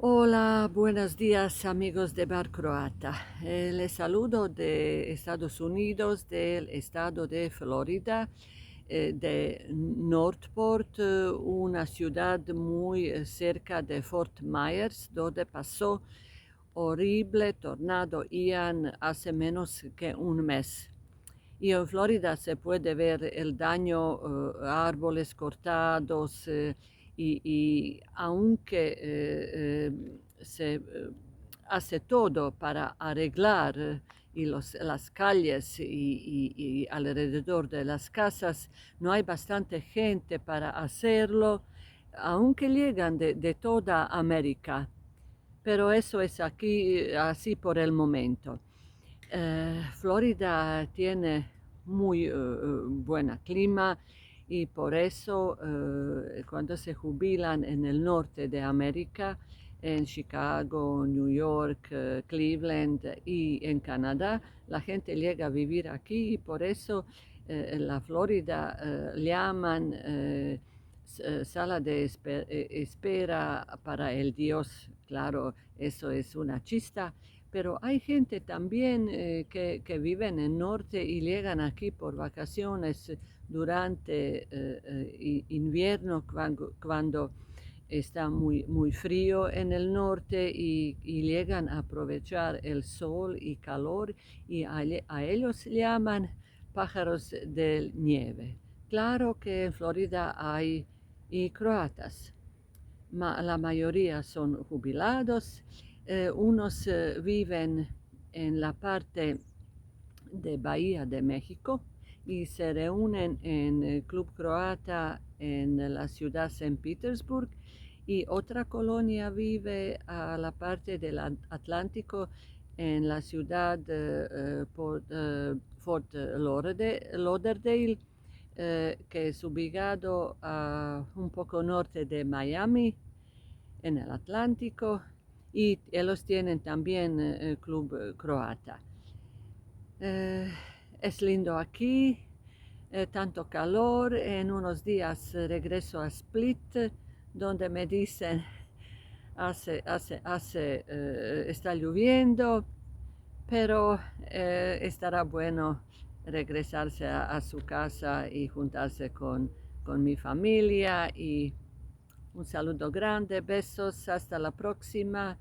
Hola, buenos días amigos de Bar Croata. Les saludo de Estados Unidos, del estado de Florida, de Northport, una ciudad muy cerca de Fort Myers, donde pasó horrible tornado Ian hace menos que un mes. Y en Florida se puede ver el daño, árboles cortados, y aunque se hace todo para arreglar las calles y alrededor de las casas, no hay bastante gente para hacerlo, aunque llegan de toda América. Pero eso es aquí así por el momento. Florida tiene muy buen clima y por eso cuando se jubilan en el norte de América, en Chicago, New York, Cleveland y en Canadá, la gente llega a vivir aquí y por eso la Florida llaman sala de espera para el Dios. Claro, eso es una chista, pero hay gente también que vive en el norte y llegan aquí por vacaciones durante invierno cuando está muy frío en el norte y llegan a aprovechar el sol y calor y a ellos llaman pájaros de nieve. Claro que en Florida hay y croatas, la mayoría son jubilados, unos viven en la parte de Bahía de México y se reúnen en el Club Croata en la ciudad San Petersburg, y otra colonia vive a la parte del Atlántico en la ciudad de Fort Lauderdale, que es ubicado un poco norte de Miami, en el Atlántico, y ellos tienen también el club croata. Eh, es lindo aquí, tanto calor. En unos días regreso a Split, donde me dicen está lloviendo, pero estará bueno regresarse a su casa y juntarse con mi familia. Y un saludo grande, besos, hasta la próxima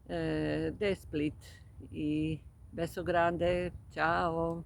de Split. Y beso grande, chao.